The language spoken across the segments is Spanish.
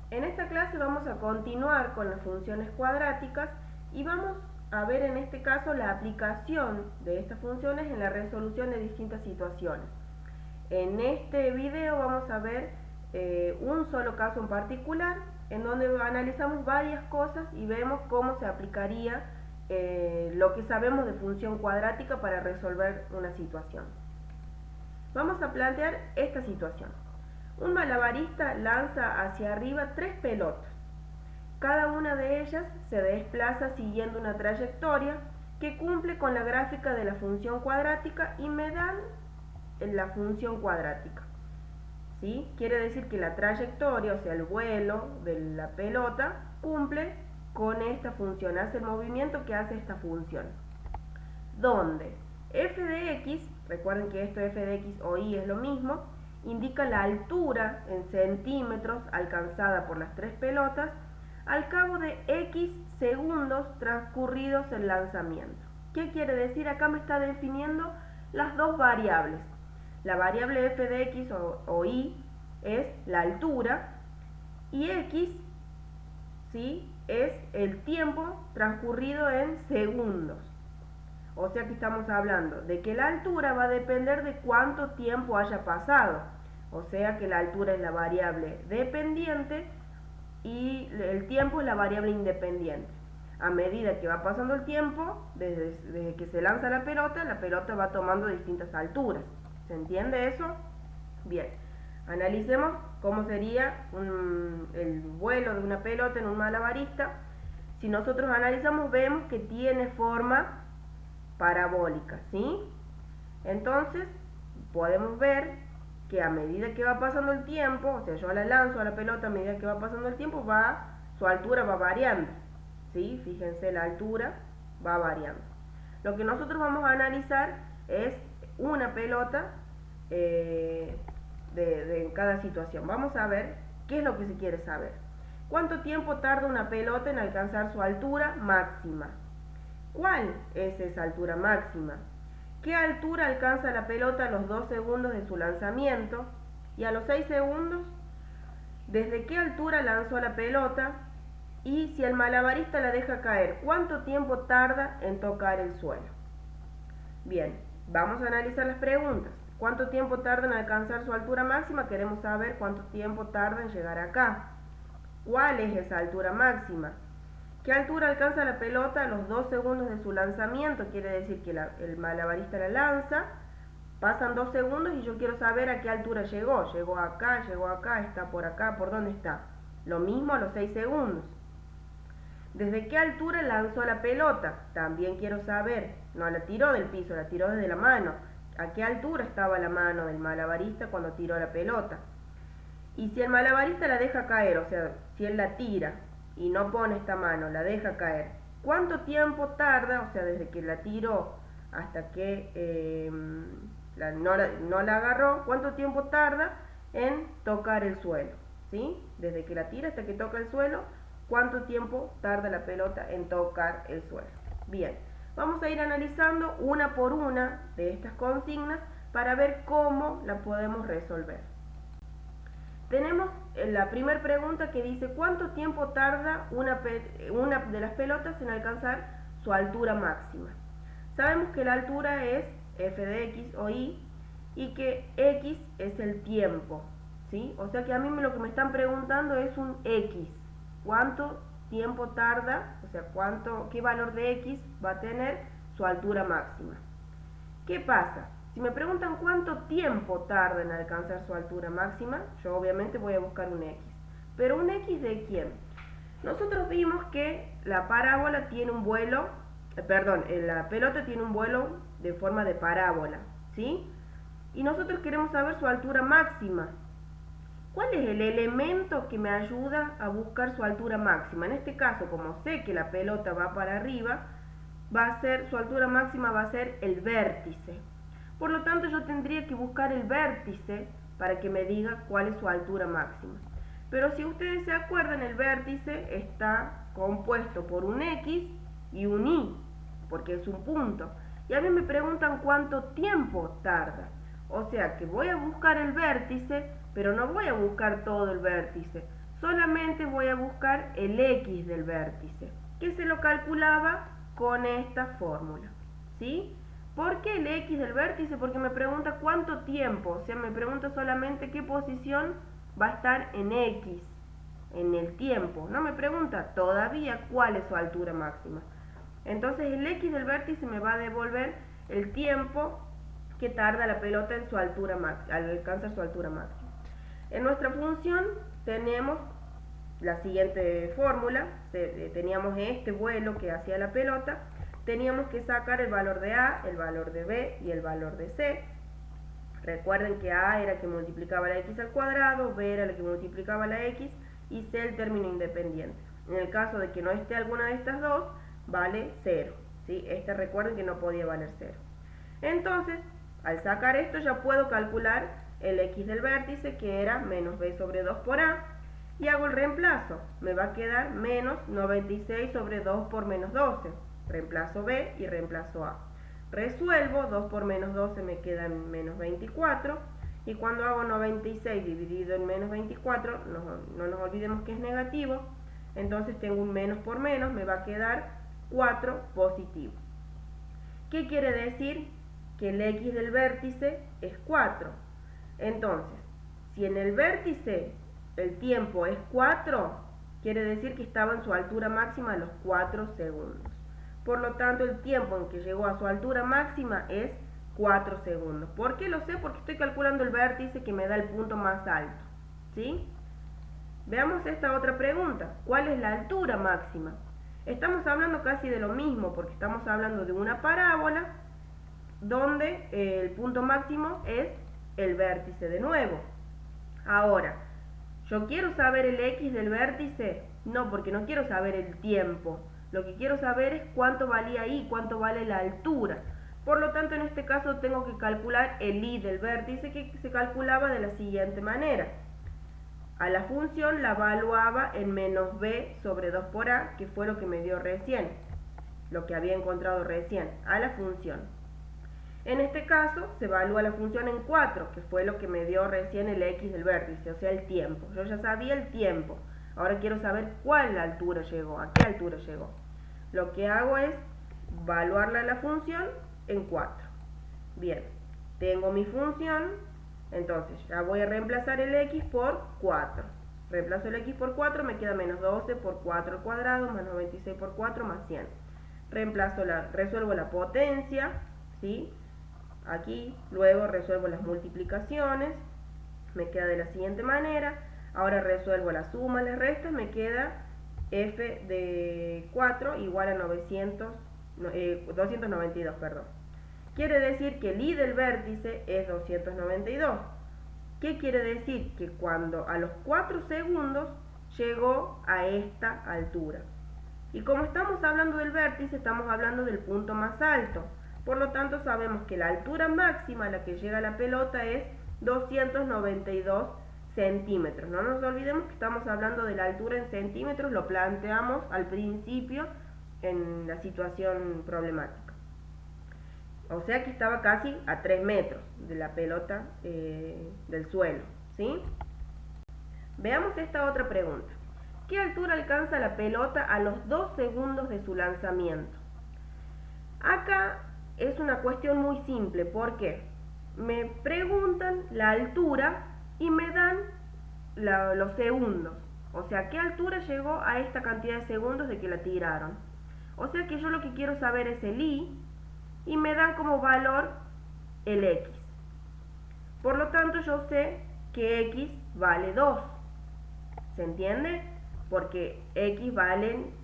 En esta clase vamos a continuar con las funciones cuadráticas y vamos a ver en este caso la aplicación de estas funciones en la resolución de distintas situaciones. En este video vamos a ver un solo caso en particular en donde analizamos varias cosas y vemos cómo se aplicaría lo que sabemos de función cuadrática para resolver una situación. Vamos a plantear esta situación. Un malabarista lanza hacia arriba 3 pelotas. Cada una de ellas se desplaza siguiendo una trayectoria que cumple con la gráfica de la función cuadrática y me dan la función cuadrática. ¿Sí? Quiere decir que la trayectoria, o sea, el vuelo de la pelota, cumple con esta función, hace el movimiento que hace esta función. Donde f de x, recuerden que esto f de x o y es lo mismo, indica la altura en centímetros alcanzada por las 3 pelotas al cabo de x segundos transcurridos el lanzamiento. ¿Qué quiere decir? Acá me está definiendo las dos variables. La variable f de x o y es la altura y x, ¿sí?, es el tiempo transcurrido en segundos. O sea que estamos hablando de que la altura va a depender de cuánto tiempo haya pasado. O sea que la altura es la variable dependiente y el tiempo es la variable independiente. A medida que va pasando el tiempo, desde que se lanza la pelota va tomando distintas alturas. ¿Se entiende eso? Bien, analicemos cómo sería el vuelo de una pelota en un malabarista. Si nosotros analizamos, vemos que tiene forma parabólica, ¿sí? Entonces, podemos ver que a medida que va pasando el tiempo, o sea, yo la lanzo a la pelota, a medida que va pasando el tiempo, su altura va variando, ¿sí? Fíjense, la altura va variando. Lo que nosotros vamos a analizar es una pelota en cada situación. Vamos a ver qué es lo que se quiere saber. ¿Cuánto tiempo tarda una pelota en alcanzar su altura máxima? ¿Cuál es esa altura máxima? ¿Qué altura alcanza la pelota a los 2 segundos de su lanzamiento? Y a los 6 segundos, ¿desde qué altura lanzó la pelota? Y si el malabarista la deja caer, ¿cuánto tiempo tarda en tocar el suelo? Bien, vamos a analizar las preguntas. ¿Cuánto tiempo tarda en alcanzar su altura máxima? Queremos saber cuánto tiempo tarda en llegar acá. ¿Cuál es esa altura máxima? ¿Qué altura alcanza la pelota a los 2 segundos de su lanzamiento? Quiere decir que el malabarista la lanza, pasan 2 segundos y yo quiero saber a qué altura llegó. Llegó acá, está por acá, ¿por dónde está? Lo mismo a los 6 segundos. ¿Desde qué altura lanzó la pelota? También quiero saber. No la tiró del piso, la tiró desde la mano. ¿A qué altura estaba la mano del malabarista cuando tiró la pelota? Y si el malabarista la deja caer, o sea, si él la tira y no pone esta mano, la deja caer, ¿cuánto tiempo tarda, o sea, desde que la tiró hasta que no la agarró, cuánto tiempo tarda en tocar el suelo? ¿Sí? Desde que la tira hasta que toca el suelo, ¿cuánto tiempo tarda la pelota en tocar el suelo? Bien, vamos a ir analizando una por una de estas consignas para ver cómo la podemos resolver. Tenemos la primera pregunta que dice ¿cuánto tiempo tarda una de las pelotas en alcanzar su altura máxima? Sabemos que la altura es f de x o y que x es el tiempo, ¿sí? O sea que a mí lo que me están preguntando es un x. ¿Cuánto tiempo tarda? O sea, ¿qué valor de x va a tener su altura máxima? ¿Qué pasa? Si me preguntan cuánto tiempo tarda en alcanzar su altura máxima, yo obviamente voy a buscar un x. ¿Pero un x de quién? Nosotros vimos que la parábola tiene un vuelo, la pelota tiene un vuelo de forma de parábola, ¿sí? Y nosotros queremos saber su altura máxima. ¿Cuál es el elemento que me ayuda a buscar su altura máxima? En este caso, como sé que la pelota va para arriba, su altura máxima va a ser el vértice. Por lo tanto, yo tendría que buscar el vértice para que me diga cuál es su altura máxima. Pero si ustedes se acuerdan, el vértice está compuesto por un x y un y, porque es un punto. Y a mí me preguntan cuánto tiempo tarda. O sea que voy a buscar el vértice, pero no voy a buscar todo el vértice. solamente voy a buscar el x del vértice, que se lo calculaba con esta fórmula, ¿sí? ¿Por qué el x del vértice? Porque me pregunta cuánto tiempo, o sea, me pregunta solamente qué posición va a estar en x, en el tiempo. No me pregunta todavía cuál es su altura máxima. Entonces el x del vértice me va a devolver el tiempo que tarda la pelota en su altura al alcanzar su altura máxima. En nuestra función tenemos la siguiente fórmula. Teníamos este vuelo que hacía la pelota. Teníamos que sacar el valor de A, el valor de B y el valor de C. Recuerden que A era el que multiplicaba la x al cuadrado, B era el que multiplicaba la x y C el término independiente. En el caso de que no esté alguna de estas dos, vale 0, ¿sí? Recuerden que no podía valer 0. Entonces, al sacar esto ya puedo calcular el x del vértice, que era menos b sobre 2 por a, y hago el reemplazo. Me va a quedar menos 96 sobre 2 por menos 12. Reemplazo b y reemplazo a. Resuelvo, 2 por menos 12 me quedan menos 24, y cuando hago 96 dividido en menos 24, no nos olvidemos que es negativo, entonces tengo un menos por menos, me va a quedar 4 positivo. ¿Qué quiere decir? Que el x del vértice es 4. Entonces, si en el vértice el tiempo es 4, quiere decir que estaba en su altura máxima a los 4 segundos. Por lo tanto, el tiempo en que llegó a su altura máxima es 4 segundos. ¿Por qué lo sé? Porque estoy calculando el vértice que me da el punto más alto, ¿sí? Veamos esta otra pregunta. ¿Cuál es la altura máxima? Estamos hablando casi de lo mismo, porque estamos hablando de una parábola donde el punto máximo es el vértice de nuevo. Ahora, ¿yo quiero saber el x del vértice? No, porque no quiero saber el tiempo. Lo que quiero saber es cuánto valía ahí, cuánto vale la altura. Por lo tanto, en este caso tengo que calcular el y del vértice, que se calculaba de la siguiente manera. A la función la evaluaba en menos b sobre 2 por a, que fue lo que me dio recién, lo que había encontrado recién, a la función. En este caso se evalúa la función en 4, que fue lo que me dio recién el x del vértice, o sea el tiempo. Yo ya sabía el tiempo, ahora quiero saber cuál altura llegó, a qué altura llegó. Lo que hago es evaluarla la función en 4. Bien, tengo mi función, entonces ya voy a reemplazar el x por 4. Reemplazo el x por 4, me queda menos 12 por 4 al cuadrado, más 96 por 4, más 100. Resuelvo la potencia, ¿sí? Aquí, luego resuelvo las multiplicaciones, me queda de la siguiente manera. Ahora resuelvo la suma, las restas, me queda f de 4 igual a 292, perdón. Quiere decir que el y del vértice es 292. ¿Qué quiere decir? Que cuando a los 4 segundos llegó a esta altura. Y como estamos hablando del vértice, estamos hablando del punto más alto. Por lo tanto, sabemos que la altura máxima a la que llega la pelota es 292 centímetros. No nos olvidemos que estamos hablando de la altura en centímetros, lo planteamos al principio en la situación problemática. O sea que estaba casi a 3 metros de la pelota del suelo, ¿sí? Veamos esta otra pregunta. ¿Qué altura alcanza la pelota a los 2 segundos de su lanzamiento? Acá es una cuestión muy simple, porque me preguntan la altura y me dan los segundos. O sea, ¿qué altura llegó a esta cantidad de segundos de que la tiraron? O sea que yo lo que quiero saber es el y me dan como valor el x. Por lo tanto, yo sé que x vale 2. ¿Se entiende? Porque x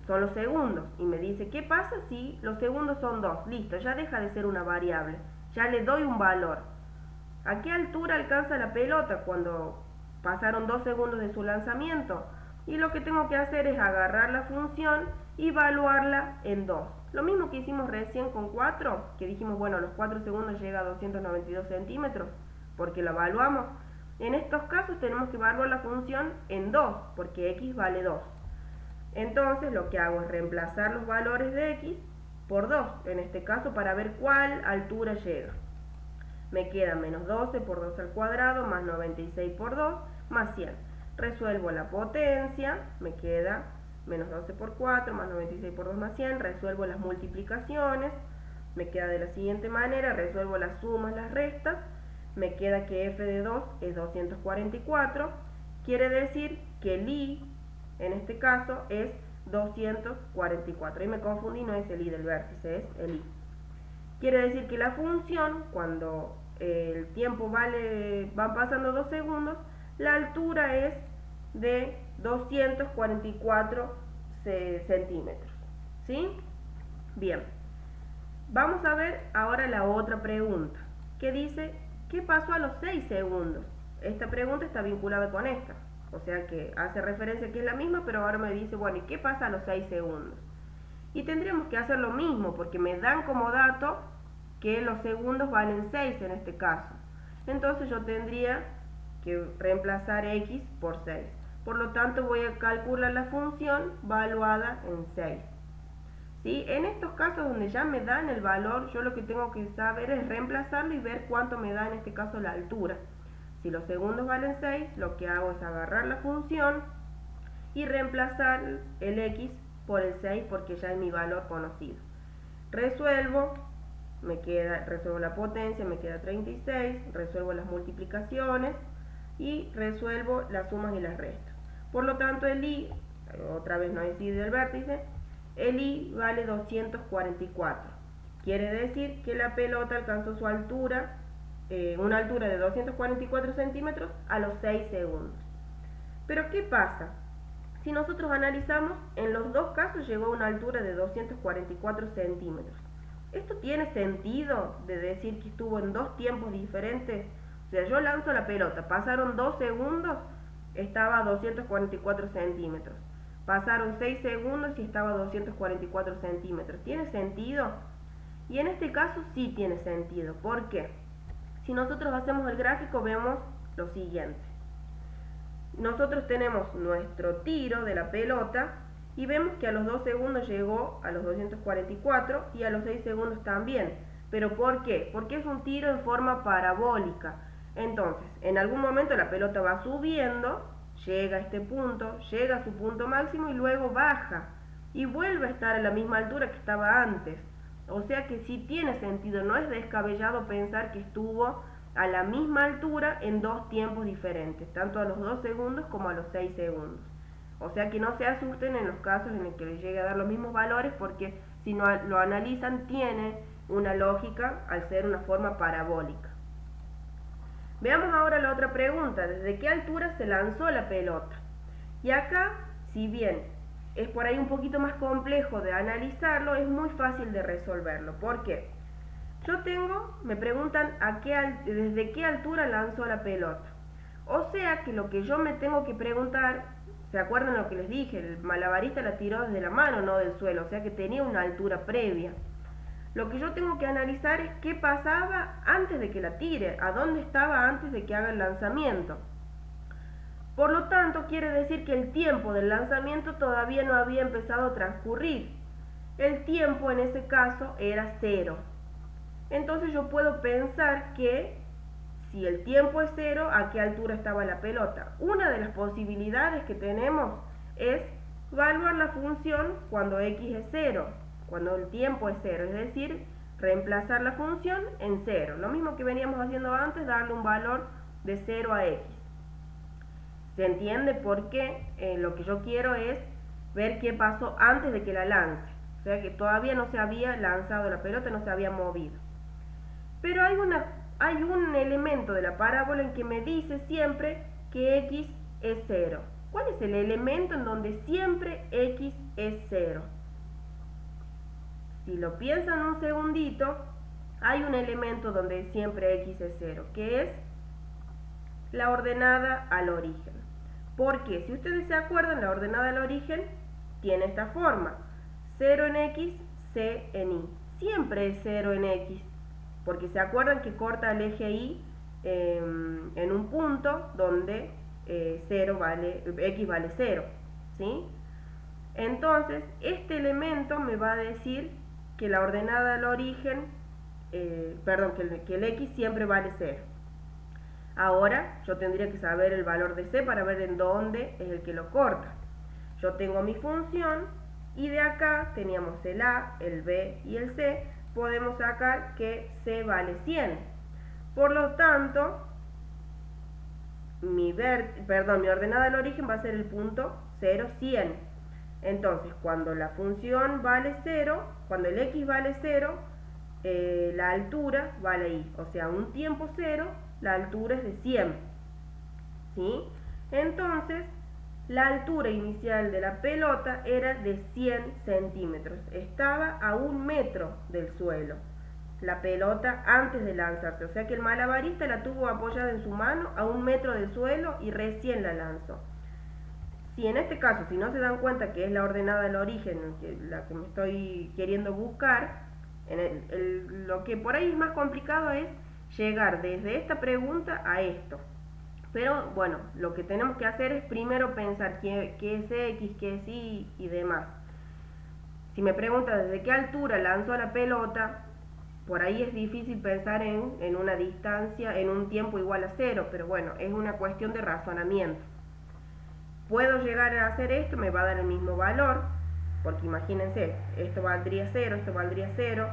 son los segundos, y me dice, ¿qué pasa si los segundos son 2? Listo, ya deja de ser una variable, ya le doy un valor. ¿A qué altura alcanza la pelota cuando pasaron 2 segundos de su lanzamiento? Y lo que tengo que hacer es agarrar la función y evaluarla en 2. Lo mismo que hicimos recién con 4, que dijimos, bueno, a los 4 segundos llega a 292 centímetros, porque lo evaluamos. En estos casos tenemos que evaluar la función en 2, porque x vale 2. Entonces lo que hago es reemplazar los valores de x por 2, en este caso para ver cuál altura llega. Me queda menos 12 por 2 al cuadrado, más 96 por 2, más 100. resuelvo la potencia, me queda menos 12 por 4 más 96 por 2 más 100, resuelvo las multiplicaciones, me queda de la siguiente manera, resuelvo las sumas, las restas, me queda que f de 2 es 244, quiere decir que el i, en este caso, es 244. Ahí me confundí, no es el i del vértice, es el i. Quiere decir que la función, cuando el tiempo van pasando 2 segundos, la altura es de 244 centímetros. ¿Sí? Bien. Vamos a ver ahora la otra pregunta, que dice, ¿qué pasó a los 6 segundos? Esta pregunta está vinculada con esta, o sea que hace referencia que es la misma, pero ahora me dice, bueno, ¿y qué pasa a los 6 segundos? Y tendríamos que hacer lo mismo, porque me dan como dato que los segundos valen 6 en este caso. Entonces yo tendría que reemplazar x por 6. Por lo tanto voy a calcular la función valuada en 6. ¿Sí? En estos casos donde ya me dan el valor, yo lo que tengo que saber es reemplazarlo y ver cuánto me da en este caso la altura. Si los segundos valen 6, lo que hago es agarrar la función y reemplazar el x por el 6 porque ya es mi valor conocido. Resuelvo la potencia, me queda 36, resuelvo las multiplicaciones y resuelvo las sumas y las restas. Por lo tanto el i, otra vez no es i del vértice, el i vale 244. Quiere decir que la pelota alcanzó su altura, una altura de 244 centímetros a los 6 segundos. Pero ¿qué pasa? Si nosotros analizamos, en los dos casos llegó a una altura de 244 centímetros. ¿Esto tiene sentido de decir que estuvo en dos tiempos diferentes? O sea, yo lanzo la pelota, pasaron 2 segundos, estaba a 244 centímetros. Pasaron 6 segundos y estaba a 244 centímetros. ¿Tiene sentido? Y en este caso sí tiene sentido. ¿Por qué? Si nosotros hacemos el gráfico vemos lo siguiente. Nosotros tenemos nuestro tiro de la pelota y vemos que a los 2 segundos llegó a los 244 y a los 6 segundos también. ¿Pero por qué? Porque es un tiro en forma parabólica. Entonces, en algún momento la pelota va subiendo, llega a este punto, llega a su punto máximo y luego baja y vuelve a estar a la misma altura que estaba antes. O sea que sí tiene sentido, no es descabellado pensar que estuvo a la misma altura en dos tiempos diferentes, tanto a los 2 segundos como a los 6 segundos. O sea que no se asusten en los casos en los que les llegue a dar los mismos valores, porque si no lo analizan tiene una lógica al ser una forma parabólica. Veamos ahora la otra pregunta, ¿desde qué altura se lanzó la pelota? Y acá, si bien es por ahí un poquito más complejo de analizarlo, es muy fácil de resolverlo. ¿Por qué? Me preguntan desde qué altura lanzó la pelota. O sea que lo que yo me tengo que preguntar, ¿se acuerdan lo que les dije? El malabarista la tiró desde la mano, no del suelo, o sea que tenía una altura previa. Lo que yo tengo que analizar es qué pasaba antes de que la tire, a dónde estaba antes de que haga el lanzamiento. Por lo tanto, quiere decir que el tiempo del lanzamiento todavía no había empezado a transcurrir. El tiempo en ese caso era 0. Entonces yo puedo pensar que si el tiempo es 0, ¿a qué altura estaba la pelota? Una de las posibilidades que tenemos es evaluar la función cuando x es 0, cuando el tiempo es 0, es decir, reemplazar la función en 0. Lo mismo que veníamos haciendo antes, darle un valor de 0 a x. ¿Se entiende por qué? Lo que yo quiero es ver qué pasó antes de que la lance. O sea que todavía no se había lanzado la pelota, no se había movido. Pero hay un elemento de la parábola en que me dice siempre que x es 0. ¿Cuál es el elemento en donde siempre x es 0? Si lo piensan un segundito, hay un elemento donde siempre x es 0, que es la ordenada al origen. Porque si ustedes se acuerdan, la ordenada al origen tiene esta forma: 0 en x, c en y. Siempre es 0 en x, porque se acuerdan que corta el eje y en un punto donde x vale 0, ¿sí? Entonces, este elemento me va a decir que la ordenada al origen, que el x siempre vale 0. Ahora yo tendría que saber el valor de C para ver en dónde es el que lo corta. Yo tengo mi función y de acá teníamos el A, el B y el C. Podemos sacar que C vale 100. Por lo tanto, mi ordenada al origen va a ser el punto 0, 100. Entonces, cuando la función vale 0, cuando el x vale 0, la altura vale i. O sea, un tiempo 0, la altura es de 100. ¿Sí? Entonces, la altura inicial de la pelota era de 100 centímetros. Estaba a 1 metro del suelo la pelota antes de lanzarse. O sea que el malabarista la tuvo apoyada en su mano a 1 metro del suelo y recién la lanzó. Si en este caso, si no se dan cuenta que es la ordenada del origen, la que me estoy queriendo buscar, lo que por ahí es más complicado es llegar desde esta pregunta a esto. Pero bueno, lo que tenemos que hacer es primero pensar qué es X, qué es Y y demás. Si me pregunta desde qué altura lanzó la pelota, por ahí es difícil pensar en una distancia, en un tiempo igual a 0, pero bueno, es una cuestión de razonamiento. Puedo llegar a hacer esto, me va a dar el mismo valor, porque imagínense, esto valdría 0, esto valdría 0,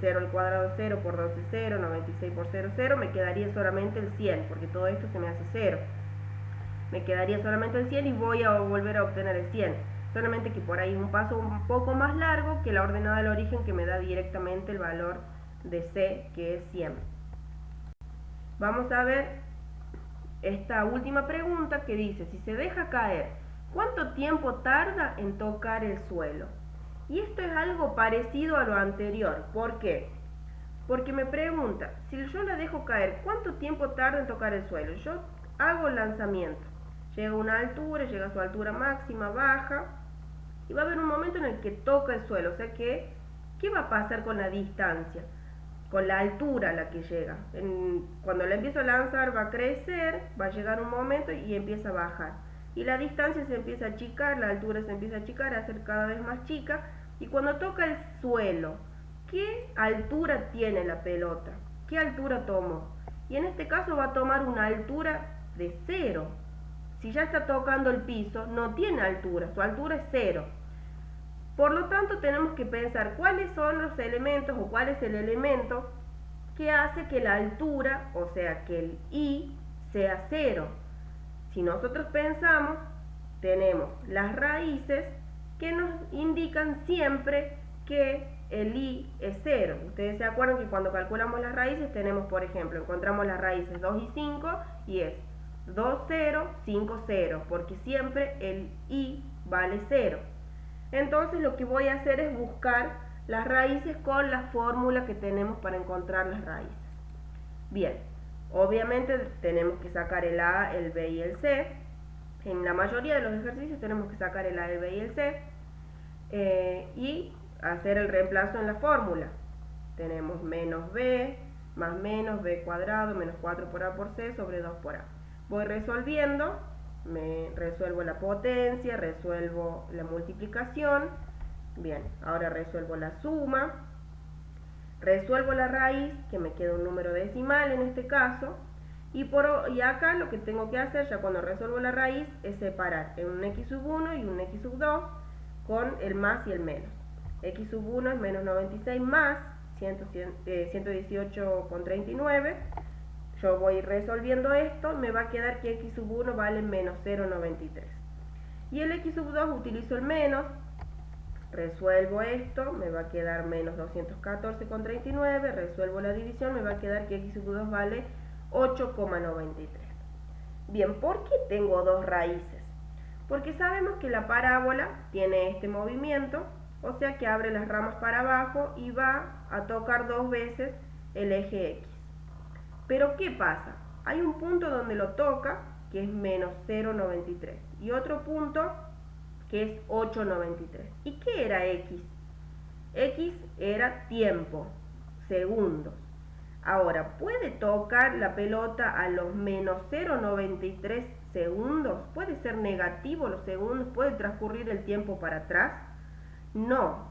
0 al cuadrado 0 por 2 es 0, 96 por 0, 0, me quedaría solamente el 100, porque todo esto se me hace 0. Me quedaría solamente el 100 y voy a volver a obtener el 100. Solamente que por ahí es un paso un poco más largo que la ordenada del origen que me da directamente el valor de C, que es 100. Vamos a ver esta última pregunta que dice, si se deja caer, ¿cuánto tiempo tarda en tocar el suelo? Y esto es algo parecido a lo anterior. ¿Por qué? Porque me pregunta, si yo la dejo caer, ¿cuánto tiempo tarda en tocar el suelo? Yo hago el lanzamiento. Llega a una altura, llega a su altura máxima, baja, y va a haber un momento en el que toca el suelo. O sea que, ¿qué va a pasar con la distancia? Con la altura a la que llega. Cuando la empiezo a lanzar va a crecer, va a llegar un momento y empieza a bajar. Y la distancia se empieza a achicar, la altura se empieza a achicar, a ser cada vez más chica. Y cuando toca el suelo, ¿qué altura tiene la pelota? ¿Qué altura tomó? Y en este caso va a tomar una altura de 0. Si ya está tocando el piso, no tiene altura, su altura es 0. Por lo tanto, tenemos que pensar cuáles son los elementos o cuál es el elemento que hace que la altura, o sea, que el I sea 0. Si nosotros pensamos, tenemos las raíces que nos indican siempre que el I es 0. Ustedes se acuerdan que cuando calculamos las raíces tenemos, por ejemplo, encontramos las raíces 2 y 5 y es 2, 0, 5, 0, porque siempre el I vale 0. Entonces lo que voy a hacer es buscar las raíces con la fórmula que tenemos para encontrar las raíces. Bien, obviamente tenemos que sacar el A, el B y el C. En la mayoría de los ejercicios tenemos que sacar el A, el B y el C y hacer el reemplazo en la fórmula. Tenemos menos B, más menos B cuadrado, menos 4 por A por C sobre 2 por A. Voy resolviendo, resuelvo la potencia, resuelvo la multiplicación. Bien, ahora resuelvo la suma, resuelvo la raíz, que me queda un número decimal en este caso, y acá lo que tengo que hacer ya cuando resuelvo la raíz es separar en un x sub 1 y un x sub 2 con el más y el menos. X sub 1 es menos 96 más 118,39. Yo voy resolviendo esto, me va a quedar que x sub 1 vale menos 0,93. Y el x sub 2 utilizo el menos, resuelvo esto, me va a quedar menos 214,39, resuelvo la división, me va a quedar que x sub 2 vale 8,93. Bien, ¿por qué tengo dos raíces? Porque sabemos que la parábola tiene este movimiento, o sea que abre las ramas para abajo y va a tocar dos veces el eje X. Pero ¿qué pasa? Hay un punto donde lo toca, que es menos 0,93, y otro punto que es 8,93. ¿Y qué era X? X era tiempo, segundos. Ahora, ¿puede tocar la pelota a los menos 0,93 segundos? ¿Puede ser negativo los segundos? ¿Puede transcurrir el tiempo para atrás? No.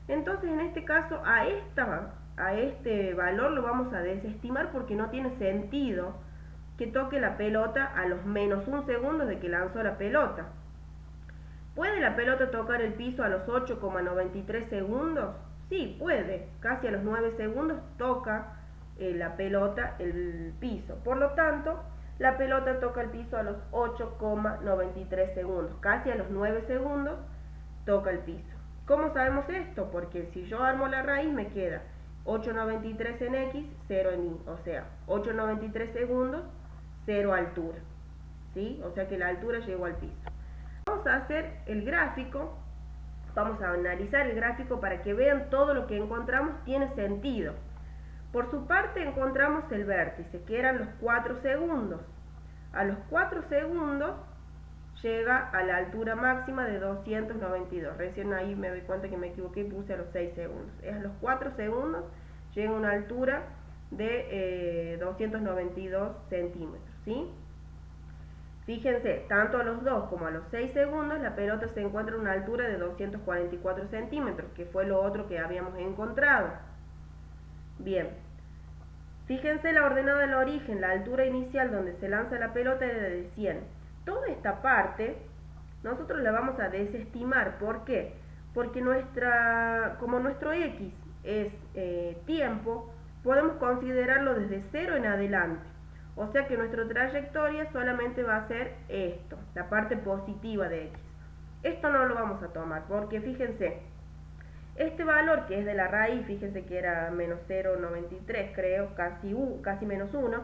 Entonces, en este caso, a este valor lo vamos a desestimar porque no tiene sentido que toque la pelota a los menos 1 segundo de que lanzó la pelota. ¿Puede la pelota tocar el piso a los 8,93 segundos? Sí, puede. Casi a los 9 segundos toca la pelota el piso. Por lo tanto, la pelota toca el piso a los 8,93 segundos. Casi a los 9 segundos toca el piso. ¿Cómo sabemos esto? Porque si yo armo la raíz me queda 8,93 en X, 0 en Y. O sea, 8,93 segundos, 0 altura. ¿Sí? O sea que la altura llegó al piso. Vamos a hacer el gráfico, vamos a analizar el gráfico para que vean todo lo que encontramos tiene sentido. Por su parte encontramos el vértice, que eran los 4 segundos. A los 4 segundos llega a la altura máxima de 292. Recién ahí me doy cuenta que me equivoqué y puse a los 6 segundos. Es a los 4 segundos llega a una altura de 292 centímetros, ¿sí? Fíjense, tanto a los 2 como a los 6 segundos la pelota se encuentra a una altura de 244 centímetros, que fue lo otro que habíamos encontrado. Bien, fíjense la ordenada del origen, la altura inicial donde se lanza la pelota era de 100. Toda esta parte nosotros la vamos a desestimar. ¿Por qué? Porque como nuestro X es tiempo, podemos considerarlo desde 0 en adelante. O sea que nuestra trayectoria solamente va a ser esto, la parte positiva de X. Esto no lo vamos a tomar porque fíjense, este valor que es de la raíz, fíjense que era menos 0,93 creo, casi menos 1,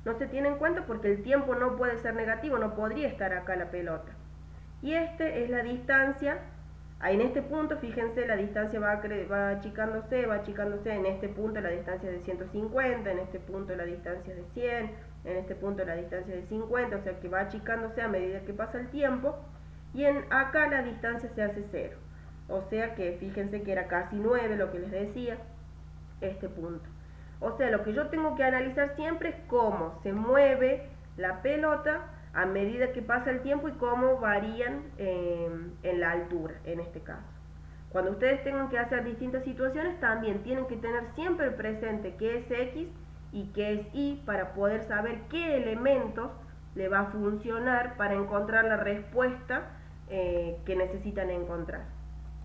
no se tiene en cuenta porque el tiempo no puede ser negativo, no podría estar acá la pelota. Y este es la distancia, en este punto fíjense la distancia va achicándose, en este punto la distancia es de 150, en este punto la distancia es de 100, en este punto la distancia es de 50, o sea que va achicándose a medida que pasa el tiempo, y acá la distancia se hace 0. O sea que fíjense que era casi 9 lo que les decía, este punto. O sea, lo que yo tengo que analizar siempre es cómo se mueve la pelota a medida que pasa el tiempo y cómo varían en la altura, en este caso. Cuando ustedes tengan que hacer distintas situaciones, también tienen que tener siempre presente qué es X y qué es Y para poder saber qué elementos le va a funcionar para encontrar la respuesta que necesitan encontrar.